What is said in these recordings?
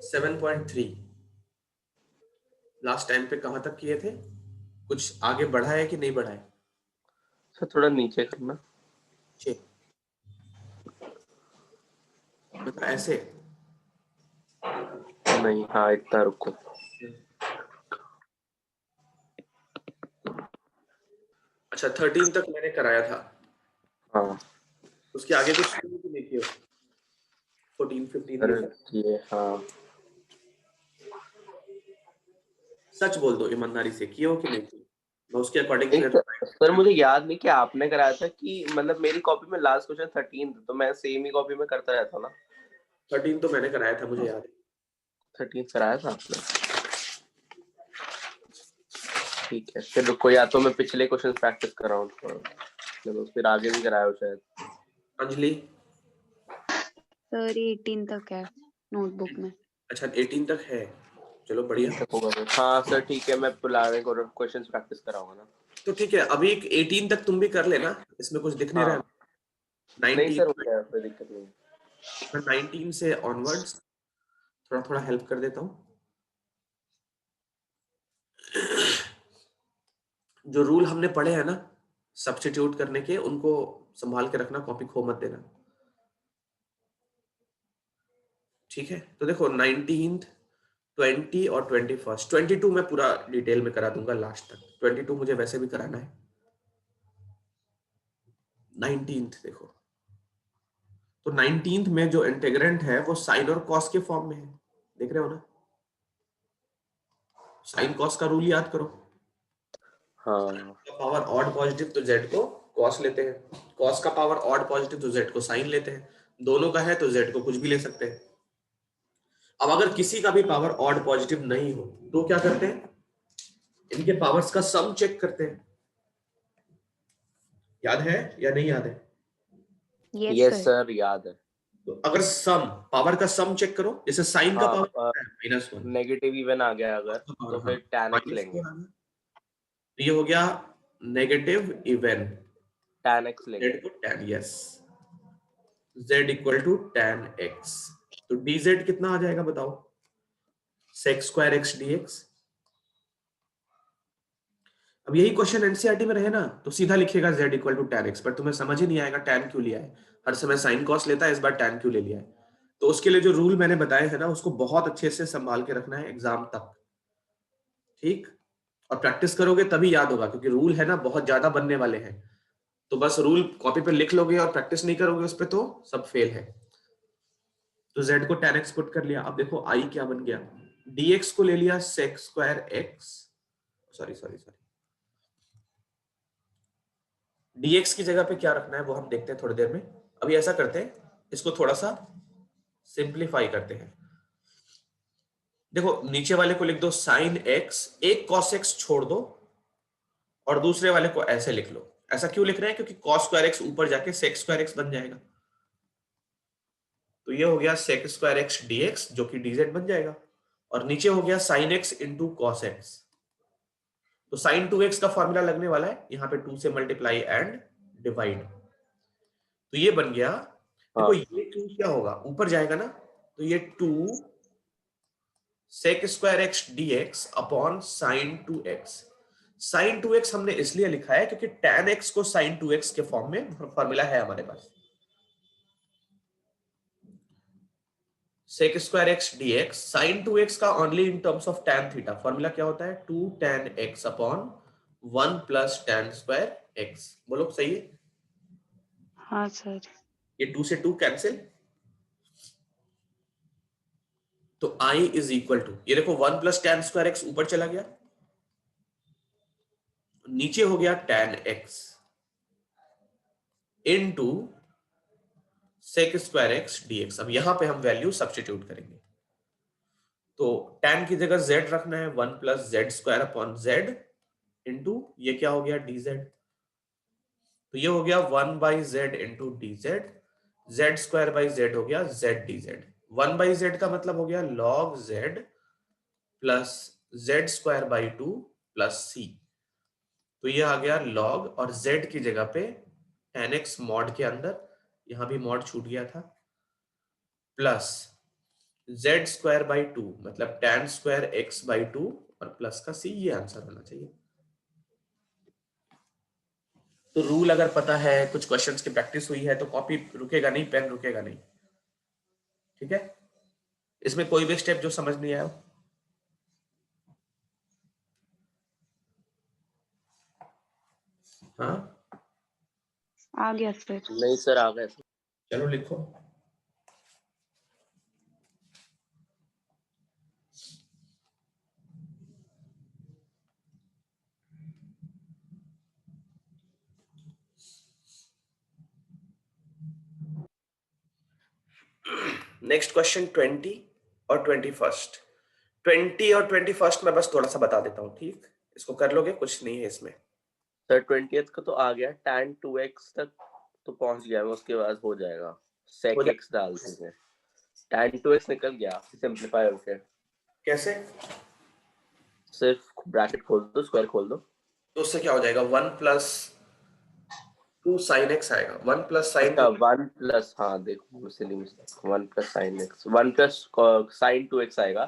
7.3 last time पे कहाँ तक किए थे? कुछ आगे बढ़ा है कि नहीं बढ़ा है? सर थोड़ा नीचे करना। मतलब ऐसे? नहीं, हाँ इतना रुको। अच्छा 13 तक मैंने कराया था, हाँ उसके आगे कुछ शुरू भी नहीं किए? 14 15 ये सर सब? ये, हाँ सच बोल दो ईमानदारी से, किए हो कि नहीं किए? मैं उसके अकॉर्डिंग नहीं फिर। सर, मुझे याद नहीं कि आपने कराया था कि मतलब मेरी कॉपी में लास्ट क्वेश्चन 13 था, तो मैं सेम ही कॉपी में करता रहता ना। 13 तो मैंने कराया था, मुझे याद है। 13 कराया था आपने? ठीक है, फिर रुको, या तो मैं पिछले क्वेश्चन प्रैक्टिस कर रहा हूँ थोड़ा, चलो फिर आगे भी कराया हो शायद। अंजलि? सर 18 तक है नोटबुक में। अच्छा 18 तक है, चलो बढ़िया। 3 तक होगा फिर। हाँ सर ठीक है, मैं पुलाने को क्वेश्चन प्रैक्टिस कराऊंगा ना। तो ठीक है, अभी 18 तक तुम भी कर लेना, इसमें कुछ दिख नहीं रहा है। हाँ नहीं 19, सर, हो गया, कोई दिक्कत नहीं। 19 से ऑनवर्ड्स थोड़ा थोड़ा हेल्प कर देता हूँ। जो रूल हमने पढ़े हैं ना सब्स्टिट्यूट करने के, उनको संभाल के रखना, कॉपी खो मत देना, ठीक है? तो देखो 19, 20 और 21, 22 मैं पूरा डिटेल में करा दूंगा लास्ट तक, 22 मुझे वैसे भी कराना है। 19 देखो, तो 19 में जो इंटीग्रेंट है वो साइन और कॉस के फॉर्म में है, देख रहे हो ना? साइन कॉस का रूल याद करो। हाँ का पावर ऑड पॉजिटिव तो जेड को कॉस लेते हैं, कॉस का पावर ऑड पॉजिटिव तो जेड को साइन लेते हैं, दोनों का है तो जेड को कुछ भी ले सकते हैं। अब अगर किसी का भी पावर ऑड पॉजिटिव नहीं हो तो क्या करते हैं? इनके पावर्स का सम चेक करते हैं। याद है या नहीं याद है? यस सर, याद है। तो अगर सम, पावर का सम चेक करो, जैसे साइन का पावर हाँ, -1, नेगेटिव इवन आ गया अगर, का पावर तो हाँ फिर tan x लेंगे। -4 आ गया, तो ये हो गया नेगेटिव इवन, tan x लेंगे। जेड को tan, yes, z equal to tan x, तो dz कितना आ जाएगा बताओ? sec square x dx। अब यही क्वेश्चन एनसीईआरटी में रहे ना तो सीधा लिखेगा z equal to tan x, पर तुम्हें समझ ही नहीं आएगा tan क्यों लिया है, हर समय साइन कॉस लेता है, इस बार tan क्यों ले लिया है। तो उसके लिए जो रूल मैंने बताए हैं ना, उसको बहुत अच्छे से संभाल के रखना है एग्जाम तक, ठीक? और प्रैक्टिस करोगे तभी याद होगा, क्योंकि रूल है ना बहुत ज्यादा बनने वाले हैं, तो बस रूल कॉपी पे लिख लोगे और प्रैक्टिस नहीं करोगे उस पे तो सब फेल है। तो z को tan x पुट कर लिया, अब देखो i क्या बन गया, dx को ले लिया sec square x, sorry dx की जगह पे क्या रखना है वो हम देखते हैं थोड़ी देर में। अभी ऐसा करते हैं, इसको थोड़ा सा सिंप्लीफाई करते हैं। देखो नीचे वाले को लिख दो sin x, एक cos x छोड़ दो और दूसरे वाले को ऐसे लिख लो। ऐसा क्यों लिख रहे हैं? क्योंकि cos स्क्वायर x ऊपर जाके sec स्क्वायर x बन जाएगा, तो ये हो गया sec स्क्वायर x dx जो कि dz बन जाएगा, और नीचे हो गया sin x into cos x, तो sin 2x का फॉर्मूला लगने वाला है, यहाँ पे 2 से मल्टीप्लाई एंड डिवाइड, तो ये बन गया। देखो हाँ ये 2 क्या होगा, ऊपर जाएगा ना, तो ये 2 sec square x dx upon sin 2x। sin 2x हमने इसलिए लिखा है क्योंकि tan x को sin 2x के फॉर्म में फॉर्मूला है हमारे पास। sec square x dx sin 2x का only in terms of tan theta, formula क्या होता है 2 tan x upon 1 plus tan square x, बोलो सही है? हाँ सर। ये 2 से 2 कैंसिल, तो i इज इक्वल टू, ये देखो 1 प्लस tan स्क्वायर x ऊपर चला गया, नीचे हो गया tan x into sec square x dx। अब यहां पे हम वैल्यू सब्स्टिट्यूट करेंगे, तो tan की जगह z रखना है, 1 plus Z square upon z into ये क्या हो गया dz, तो ये हो गया 1 by Z into dz, Z square by Z हो गया z dz, 1 बाई जेड का मतलब हो गया log z plus Z square by 2 plus c, तो ये आ गया log, और z की जगह पे tan x मॉड के अंदर, यहां भी मॉड छूट गया था, प्लस z स्क्वायर बाई 2 मतलब tan स्क्वायर x बाई 2 और प्लस का c, ये आंसर होना चाहिए। तो रूल अगर पता है, कुछ क्वेश्चंस की प्रैक्टिस हुई है तो कॉपी रुकेगा नहीं, पेन रुकेगा नहीं। ठीक है, इसमें कोई भी स्टेप जो समझ नहीं आया? हाँ, आ गया सर। नहीं सर, आ गए। चलो लिखो। नेक्स्ट क्वेश्चन 20 और 21। 20 और 21 में बस थोड़ा सा बता देता हूँ, ठीक? इसको कर लोगे, कुछ नहीं है इसमें। सर 20th का तो आ गया, tan 2x तक तो पहुंच गया मैं, उसके बाद हो जाएगा हो sec जाए x डाल देंगे। tan 2x निकल गया सिंपलीफाई होके। कैसे? सिर्फ ब्रैकेट खोल दो, स्क्वायर खोल दो। तो उससे क्या हो जाएगा? 1 प्लस 2 साइन एक्स आएगा। 1 प्लस साइन अच्छा 1 प्लस, हाँ देखो silly mistake, 1 plus sine x, 1 plus sign 2x आएगा।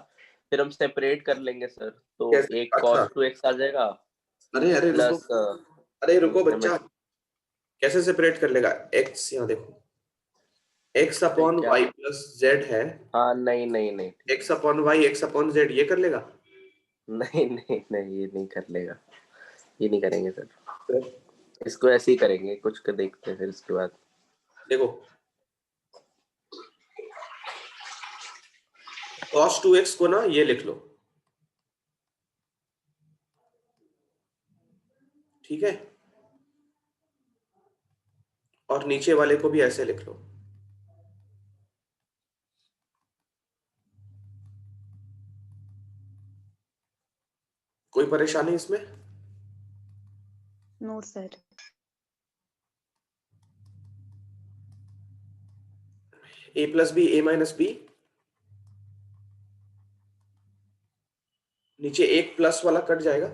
फिर हम सेपरेट कर लेंगे सर, तो कैसे? एक अच्छा, cos 2x आ जाएगा अरे अरे रुको, प्लस अरे रुको बच्चा, कैसे सेपरेट कर लेगा? x यहाँ देखो, x अपॉन क्या? वाई प्लस जेड है, हाँ नहीं नहीं नहीं x upon y x upon z, ये कर लेगा? नहीं नहीं नहीं, ये नहीं कर लेगा, ये नहीं करेंगे सर। फिर इसको ऐसे ही करेंगे, कुछ कर देखते हैं फिर इसके बाद। देखो, cos 2x को ना ये लिख लो, ठीक है, और नीचे वाले को भी ऐसे लिख लो। कोई परेशानी इसमें? No sir. a plus b a minus b, नीचे एक प्लस वाला कट जाएगा,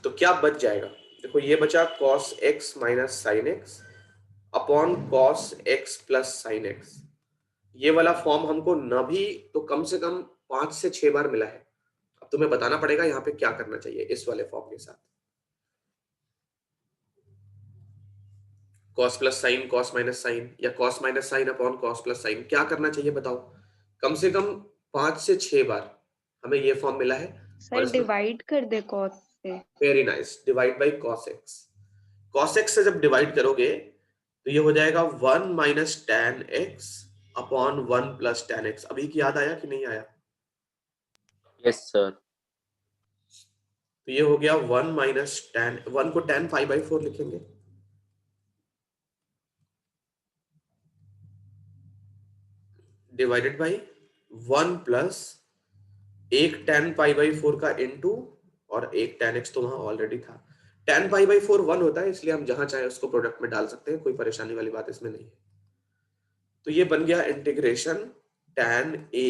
तो क्या बच जाएगा? देखो ये बचा cos x minus sine x upon cos x plus sine x. ये वाला फॉर्म हमको न भी तो कम से कम 5 से 6 बार मिला है। अब तुम्हें बताना पड़ेगा यहाँ पे क्या करना चाहिए इस वाले फॉर्म के साथ। cos plus sine, cos minus sine, या cos minus sine upon cos plus sine, क्या करना चाहिए बताओ? कम से कम 5 से 6 बार हमें ये फॉर्म मिला है। और सर इसमें डिवाइड कर दे cos से। Very nice, divide by cos x। cos x से जब डिवाइड करोगे तो ये हो जाएगा 1 minus tan x upon 1 plus tan x। अभी की याद आया कि नहीं आया? Yes sir. तो ये हो गया 1 माइनस tan, 1 को tan पाई बाई 4 लिखेंगे, डिवाइडेड बाई 1 प्लस एक tan पाई बाई 4 का इनटू और एक tan x तो वहां ऑलरेडी था। tan पाई बाई 4 1 होता है, इसलिए हम जहां चाहे उसको प्रोडक्ट में डाल सकते हैं, कोई परेशानी वाली बात इसमें नहीं है। तो ये बन गया integration tan a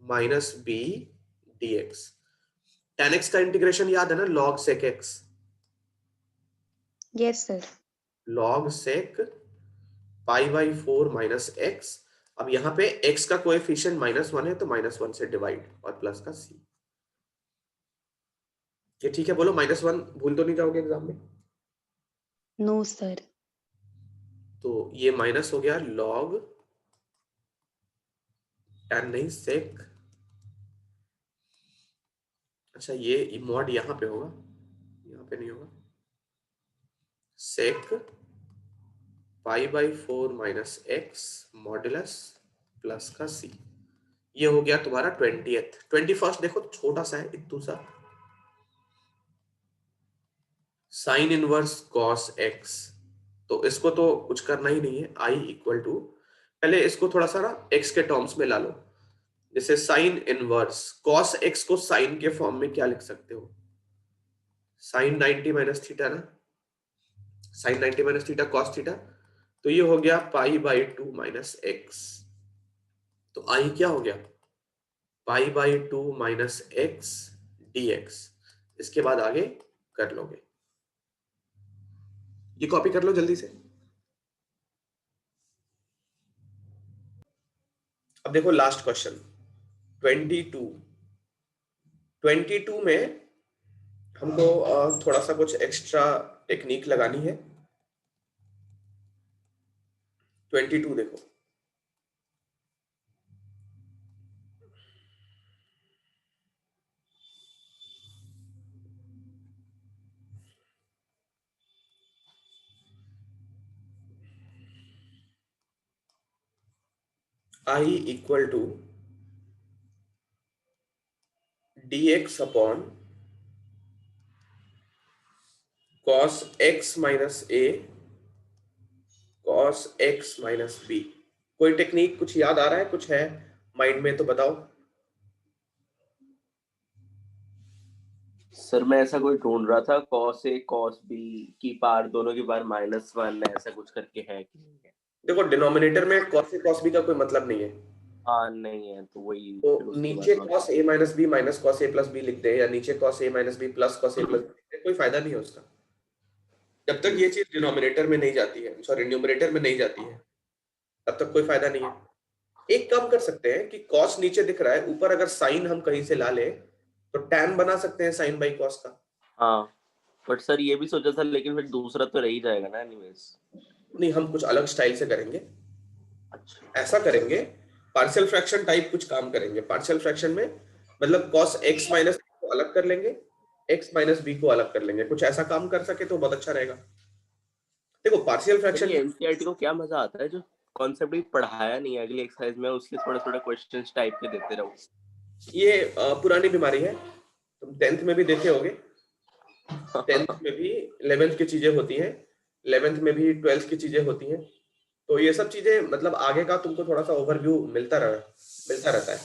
minus b dx। tan x का इंटीग्रेशन याद है ना, log sec x, yes sir. log sec pi by 4 minus x। अब यहाँ पे x का कोएफिशिएंट -1 है तो -1 से डिवाइड और प्लस का c। ये ठीक है? बोलो -1 भूल तो नहीं जाओगे एग्जाम में? No sir. तो ये माइनस हो गया log tan नहीं sec, अच्छा ये मॉड यहाँ पे होगा, यहाँ पे नहीं होगा, sec pi by 4 minus x modulus plus का c। ये हो गया तुम्हारा 20th। 21st देखो छोटा सा है, इतू सा, साइन इनवर्स cos x। तो इसको तो कुछ करना ही नहीं है, i इक्वल टू, पहले इसको थोड़ा सा ना x के टर्म्स में ला लो। जैसे साइन इनवर्स cos x को साइन के फॉर्म में क्या लिख सकते हो? साइन 90 माइनस थीटा ना, sine 90 minus theta cos theta. तो ये हो गया पाई बाई 2 माइनस एक्स। तो i क्या हो गया? Pi by 2 minus x d x. इसके बाद आगे कर लोगे। ये कॉपी कर लो जल्दी से। अब देखो लास्ट क्वेश्चन 22 में हमको थोड़ा सा कुछ एक्स्ट्रा टेक्निक लगानी है। 22 देखो, I equal to dx upon cos x minus a cos x minus b। कोई टेक्निक कुछ याद आ रहा है, कुछ है माइंड में तो बताओ। सर मैं ऐसा कोई ढूंढ रहा था, cos a cos b की पार दोनों की पार -1 ऐसा कुछ करके है कि नहीं है। देखो डिनोमिनेटर में cos a cos b का कोई मतलब नहीं है, हाँ नहीं है तो वही तो फिर उसके नीचे बाद cos a minus b minus cos a plus b लिख दे, या नीचे cos a minus b plus cos a plus b लिख दे, कोई फायदा नहीं है उसका। जब तक ये चीज डिनोमिनेटर में नहीं जाती है, सॉरी न्यूमरेटर में नहीं जाती है, तब तक कोई फायदा नहीं है। एक काम कर सकते हैं कि cos नीचे दिख रहा है, ऊपर अगर साइन हम कहीं से ला ले तो tan बना सकते हैं sin बाई cos का। हाँ बट सर ये भी सोचा था, लेकिन फिर दूसरा तो रह ही जाएगा ना एनीवेज। नहीं, हम कुछ अलग स्टाइल से करेंगे। अच्छा ऐसा करेंगे, पार्शियल फ्रैक्शन टाइप कुछ काम करेंगे। पार्शियल फ्रैक्शन में मतलब cos x माइनस को अलग कर लेंगे, x माइनस b को अलग कर लेंगे, कुछ ऐसा काम कर सके तो बहुत अच्छा रहेगा। देखो पार्शियल सर फ्रैक्शन ये एनसीईआरटी को क्या मजा आता है जो कॉन्सेप्ट भी पढ़ाया नहीं है, अगली एक्सरसाइज में उसके थोड़े थोड़े क्वेश्चंस टाइप के देते रहो। ये पुरानी बीमारी है, तुम 10th में भी देखे होगे। 10th में भी 11th की चीजें होती हैं, 11th में भी 12th की चीजें होती हैं। तो ये सब चीजें मतलब आगे का तुमको थोड़ा सा ओवरव्यू मिलता रहता है।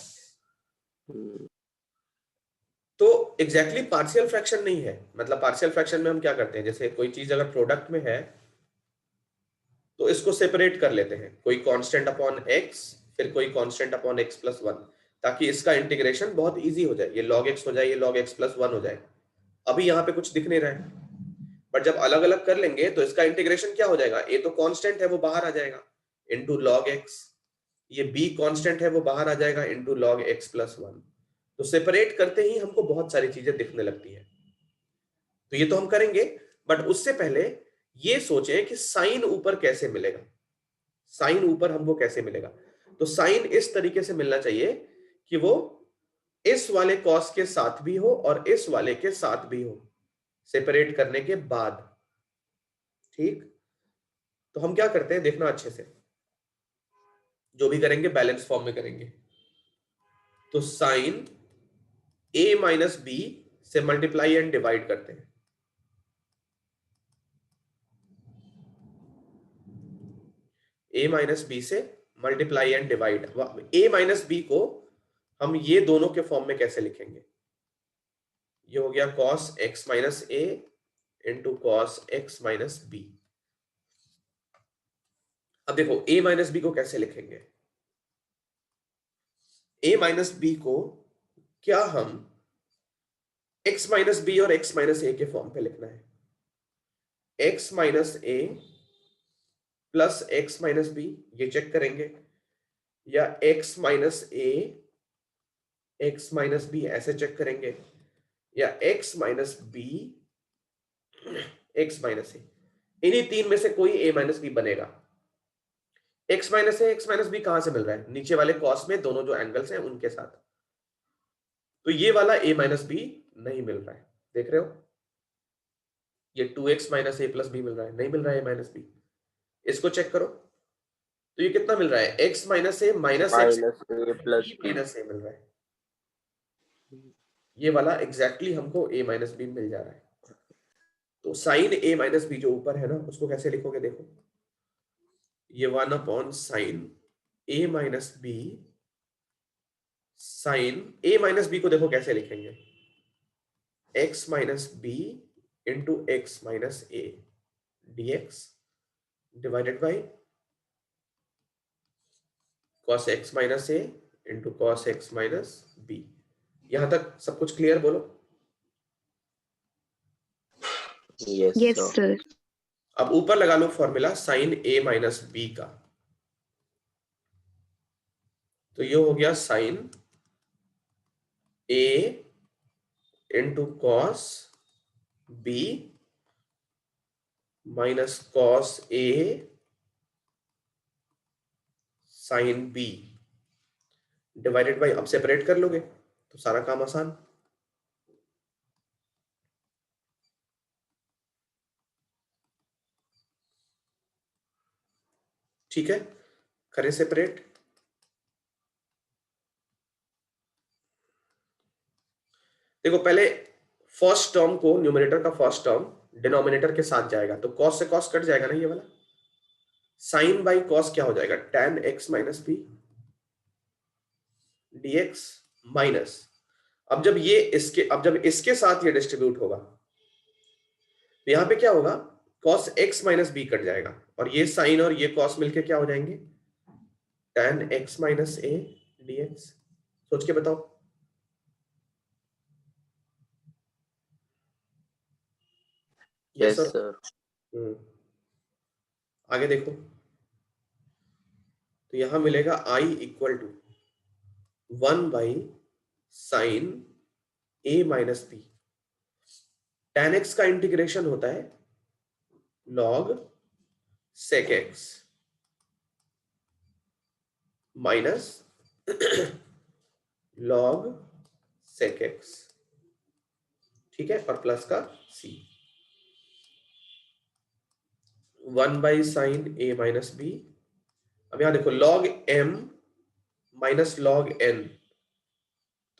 तो एग्जैक्टली पार्शियल फ्रैक्शन नहीं है। मतलब पार्शियल फ्रैक्शन में हम क्या करते हैं, जैसे कोई चीज अगर प्रोडक्ट में है तो इसको सेपरेट कर लेते हैं, कोई कांस्टेंट अपॉन एक्स, फिर कोई constant upon x plus one, ताकि इसका इंटीग्रेशन बहुत इजी हो जाए। ये log x हो जाए, ये log x प्लस वन हो जाए। अभी यहाँ पे कुछ दिख नहीं रहा है, बट जब अलग अलग कर लेंगे तो इसका इंटीग्रेशन क्या हो जाएगा, ए तो कांस्टेंट है वो बाहर आ जाएगा इनटू log x, ये b कांस्टेंट है वो बाहर आ जाएगा into log x plus one. तो सेपरेट करते ही हमको बहुत सारी चीजें दिखने लगती है। तो ये तो हम करेंगे, बट उससे पहले ये सोचें कि साइन ऊपर कैसे मिलेगा। साइन ऊपर हमको कैसे मिलेगा, तो साइन इस तरीके से मिलना चाहिए कि वो इस वाले कॉस के साथ भी हो और इस वाले के साथ भी हो, सेपरेट करने के बाद। ठीक, तो हम क्या करते हैं देखना अच्छे से, जो भी करेंगे बैलेंस फॉर्म में करेंगे। तो साइन a माइनस बी से मल्टीप्लाई एंड डिवाइड करते हैं। a माइनस बी से multiply and divide, a minus b को हम ये दोनों के फॉर्म में कैसे लिखेंगे, ये हो गया cos x minus a into cos x minus b. अब देखो a माइनस बी को कैसे लिखेंगे, a माइनस बी को क्या हम x माइनस बी और x माइनस ए के फॉर्म पे लिखना है, x minus A plus x minus B, ये चेक करेंगे, या x minus A x minus B ऐसे चेक करेंगे, या x minus B x minus A. इन्हीं तीन में से कोई a माइनस बी बनेगा। x minus A x minus B कहां से मिल रहा है, नीचे वाले कॉस में दोनों जो एंगल्स हैं उनके साथ। तो ये वाला a माइनस बी नहीं मिल रहा है, देख रहे हो, ये 2x minus A plus B मिल रहा है, नहीं मिल रहा है a माइनस बी। इसको चेक करो, तो ये कितना मिल रहा है, x minus A minus X -a plus b। Minus A मिल रहा है। ये वाला एग्जैक्टली हमको a माइनस बी मिल जा रहा है। तो साइन a माइनस बी जो ऊपर है ना, उसको कैसे लिखोगे देखो, ये 1 upon sine a minus b, sine a minus b को देखो कैसे लिखेंगे, x minus B into x minus a dx divided by cos x minus a into cos x minus b. यहां तक सब कुछ क्लियर बोलो। Yes, Yes, sir. sir. अब ऊपर लगा लो फॉर्मूला साइन ए माइनस बी का, तो ये हो गया sine a into cos b minus cos a sine b divided by, अब सेपरेट कर लोगे तो सारा काम आसान। ठीक है, करें सेपरेट। देखो पहले फर्स्ट टर्म को, न्यूमरेटर का फर्स्ट टर्म डिनोमिनेटर के साथ जाएगा, तो कॉस से कॉस कट जाएगा ना ये वाला। साइन बाई कॉस क्या हो जाएगा, tan x minus b dx minus, अब जब इसके साथ ये डिस्ट्रीब्यूट होगा तो यहां पे क्या होगा, cos x minus b cut जाएगा, और ये साइन और ये cos मिलके क्या हो जाएंगे, tan x minus a dx। सोच के बताओ। Yes, sir. sir. आगे देखो, तो यहां मिलेगा i equal to 1 sine A minus b. tan x का इंटीग्रेशन होता है log sec x minus log sec x, ठीक है, और प्लस का c। 1 साइन ए माइनस बी। अब यहां देखो log m minus log n,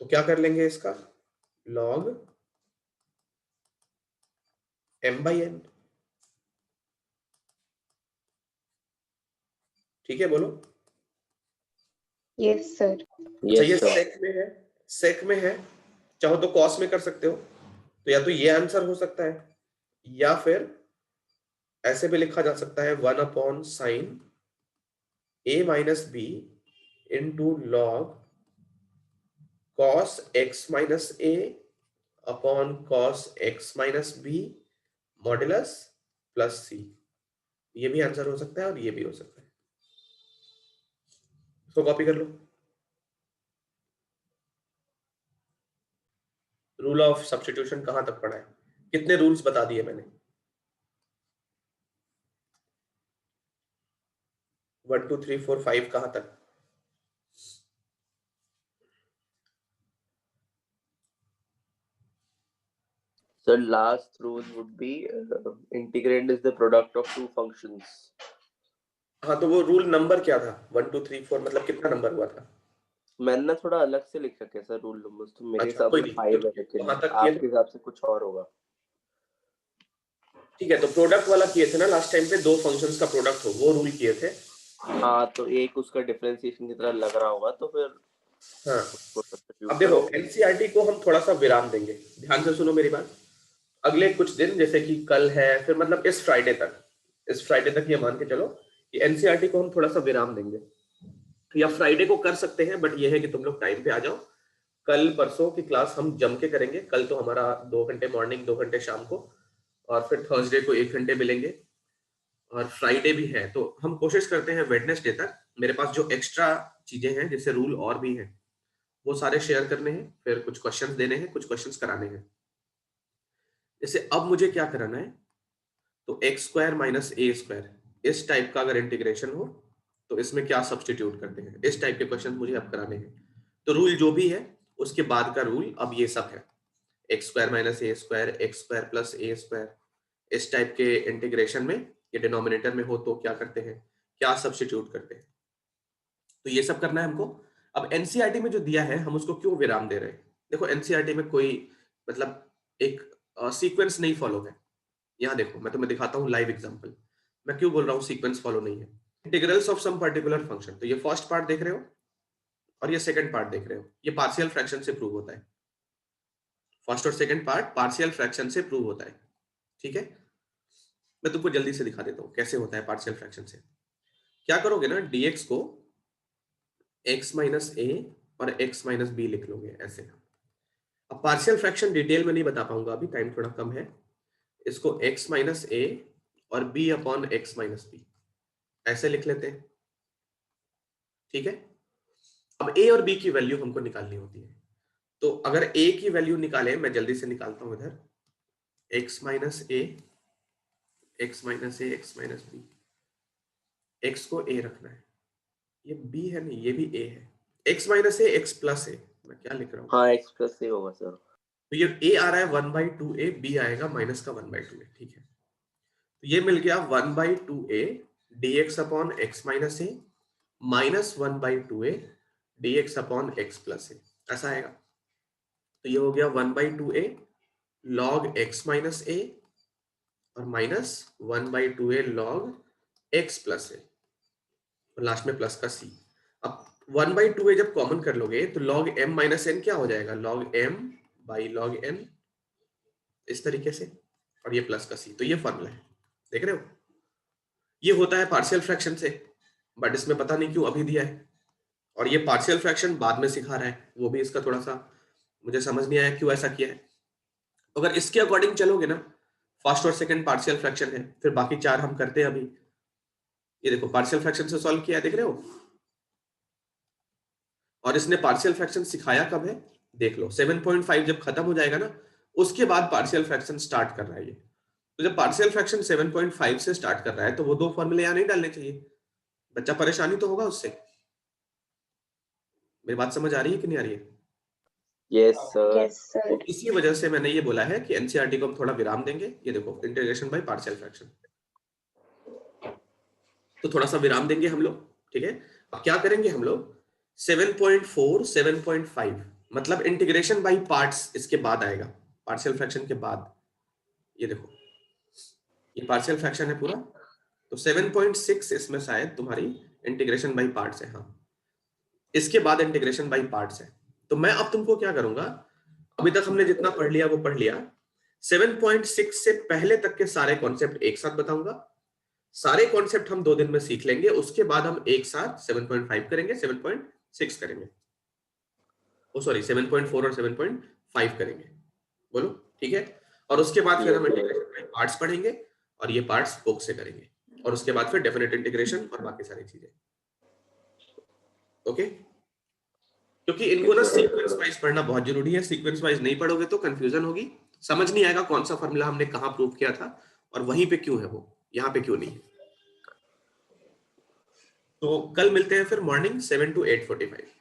तो क्या कर लेंगे इसका, log m बाई n। ठीक है, बोलो। Yes, sir. अच्छा, ये Yes, sir. सेक में है, चाहो तो कॉस में कर सकते हो, तो या तो ये आंसर हो सकता है, या फिर ऐसे भी लिखा जा सकता है 1 sine A minus B into log cos X minus A upon cos X minus B modulus plus C. ये भी आंसर हो सकता है और ये भी हो सकता है, इसको कॉपी कर लो। रूल ऑफ सब्स्टिट्यूशन कहां तक पढ़ा है, कितने रूल्स बता दिए मैंने, 1 2 3 4 5 कहां तक। So last rule would be integrand is the product of two functions. हाँ, तो वो रूल नंबर क्या था, 1 2 3 4 मतलब कितना नंबर हुआ था। मैंने ना थोड़ा अलग से लिख रखे सर रूल नंबर्स, तो मेरे अच्छा, हिसाब कोई से नहीं, 5 है, तो लेकिन वहां तक किए आपके थे। हिसाब से कुछ और होगा। ठीक है, तो प्रोडक्ट वाला किए थे ना लास्ट टाइम पे, दो फंक्शंस का प्रोडक्ट हो, वो रूल किए थे। हाँ, तो एक उसका डिफरेंशिएशन की तरह लग रहा होगा, तो फिर हाँ, उसको अब सब्स्टिट्यूट देखो करो। एनसीईआरटी को हम थोड़ा सा विराम देंगे, ध्यान से सुनो मेरी बात। अगले कुछ दिन, जैसे कि कल है, फिर मतलब इस फ्राइडे तक ये मान के चलो कि एनसीईआरटी को हम थोड़ा सा विराम देंगे, या फ्राइडे को कर सकते हैं, बट ये है कि तुम लोग टाइम पे आ जाओ। कल परसों की क्लास हम जम के करेंगे। कल तो हमारा 2 घंटे मॉर्निंग, 2 घंटे शाम को, और फिर थर्सडे को 1 घंटे मिलेंगे, और फ्राइडे भी है। तो हम कोशिश करते हैं वेडनेसडे तक मेरे पास जो एक्स्ट्रा चीजें हैं, जैसे रूल और भी हैं, वो सारे शेयर करने हैं, फिर कुछ क्वेश्चंस देने हैं, कुछ क्वेश्चंस कराने हैं। जैसे अब मुझे क्या कराना है, तो एक्स स्क्वायर माइनस ए स्क्वायर इस टाइप का अगर इंटीग्रेशन हो तो इसमें क्या सब्सटीट्यूट करते हैं, इस टाइप के क्वेश्चन मुझे अब कराने हैं। तो रूल जो भी है उसके बाद का रूल अब ये सब है, एक्स स्क्वायर माइनस ए स्क्वायर, एक्स स्क्वायर प्लस ए स्क्वायर, इस टाइप के इंटीग्रेशन में ये डिनोमिनेटर में हो तो क्या करते हैं, क्या सब्सटीट्यूट करते हैं, तो ये सब करना है हमको। अब एनसीईआरटी में जो दिया है हम उसको क्यों विराम दे रहे हैं, देखो एनसीईआरटी में कोई मतलब एक सीक्वेंस नहीं फॉलो है। यहाँ देखो मैं तुम्हें दिखाता हूँ लाइव एग्जांपल, मैं क्यों बोल रहा हूँ सीक्वेंस फॉलो नहीं है। Integrals of some particular function, तो ये फर्स्ट पार्ट देख रहे हो और ये सेकंड पार्ट देख रहे हो, ये पार्शियल फ्रैक्शन से प्रूव होता है। फर्स्ट और सेकंड पार्ट पार्शियल फ्रैक्शन से प्रूव होता है, ठीक है। मैं तुमको जल्दी से दिखा देता हूँ कैसे होता है पार्शियल फ्रैक्शन से। क्या करोगे ना, dx को x माइनस ए और x माइनस बी लिख लोगे ऐसे। अब पार्शियल फ्रैक्शन डिटेल में नहीं बता पाऊंगा अभी, टाइम थोड़ा कम है, इसको x माइनस ए और b upon x minus B ऐसे लिख लेते हैं, ठीक है। अब a और b की वैल्यू हमको निकालनी होती है, तो अगर a की वैल्यू निकालें, मैं जल्दी से निकालता हूं इधर, x minus A, x minus A, x minus B, x को a रखना है, ये b है नहीं, ये भी a है, x minus A x plus ए, मैं क्या लिख रहा हूँ, हाँ x प्लस ए होगा सर। तो ये a आ रहा है 1/2a, b आएगा माइनस का 1/2a, ठीक है। तो ये मिल गया 1/2a dx upon x minus A minus 1/2a dx upon x plus A, ऐसा आएगा। तो ये हो गया 1/2a log x माइनस ए और minus 1/2a log x plus A, और लास्ट में प्लस का c। अब 1/2a जब कॉमन कर लोगे तो log m माइनस n क्या हो जाएगा, log m by log n, इस तरीके से, और ये प्लस का c। तो ये फॉर्मूला है, देख रहे हो, ये होता है पार्शियल फ्रैक्शन से, बट इसमें पता नहीं क्यों अभी दिया है, और ये पार्शियल फ्रैक्शन बाद में सिखा रहा है, वो भी इसका थोड़ा सा मुझे समझ नहीं आया क्यों ऐसा किया है। अगर इसके अकॉर्डिंग चलोगे ना, फर्स्ट और सेकंड पार्शियल फ्रैक्शन है, फिर बाकी चार हम करते हैं अभी। ये देखो पार्शियल फ्रैक्शन से सॉल्व किया है, देख रहे हो, और इसने पार्शियल फ्रैक्शन सिखाया कब है, देख लो 7.5 जब खत्म हो जाएगा ना, उसके बाद पार्शियल फ्रैक्शन स्टार्ट कर रहा है ये। तो जब पार्शियल फ्रैक्शन 7.5 से स्टार्ट कर रहा है तो वो दो फॉर्मूले यहाँ नहीं डालने चाहिए, बच्चा परेशानी तो होगा उससे। मेरी बात समझ आ रही है कि नहीं आ रही है? Yes sir. Yes sir. तो इसी वजह से मैंने ये बोला है कि एनसीईआरटी को हम थोड़ा विराम देंगे। ये देखो इंटीग्रेशन बाय पार्शियल फ्रैक्शन, तो थोड़ा सा विराम देंगे हम लोग, ठीक है। अब क्या करेंगे हम लोग, 7.4 7.5 मतलब इंटीग्रेशन बाय पार्ट्स इसके बाद आएगा, पार्शियल फ्रैक्शन के बाद। ये देखो ये पार्शियल फ्रैक्शन है पूरा, तो 7.6 इसमें शायद तुम्हारी इंटीग्रेशन बाय पार्ट्स है, हाँ, इसके बाद इंटीग्रेशन बाय पार्ट्स है। तो मैं अब तुमको क्या करूंगा, अभी तक हमने जितना पढ़ लिया वो पढ़ लिया, 7.6 से पहले तक के सारे कॉन्सेप्ट एक साथ बताऊंगा, सारे कॉन्सेप्ट हम 2 दिन में सीख लेंगे, उसके बाद हम एक साथ 7.5 करेंगे, 7.6 करेंगे, ओ सॉरी 7.4 और 7.5 करेंगे, बोलो ठीक है। और उसके बाद फिर हम इंटीग्रेशन बाय पार्ट्स पढ़ेंगे, और ये पार्ट्स बुक से करेंगे, और उसके बाद फिर डेफिनेट इंटीग्रेशन और बाकी सारी चीजें, ओके। क्योंकि इनको ना सीक्वेंस वाइज पढ़ना बहुत जरूरी है, सीक्वेंस वाइज नहीं पढ़ोगे तो कंफ्यूजन होगी, समझ नहीं आएगा कौन सा फॉर्मूला हमने कहाँ प्रूव किया था और वहीं पे क्यों है वो, यहाँ पे क्यों नहीं है। तो कल मिलते हैं फिर मॉर्निंग 7 to 8:45।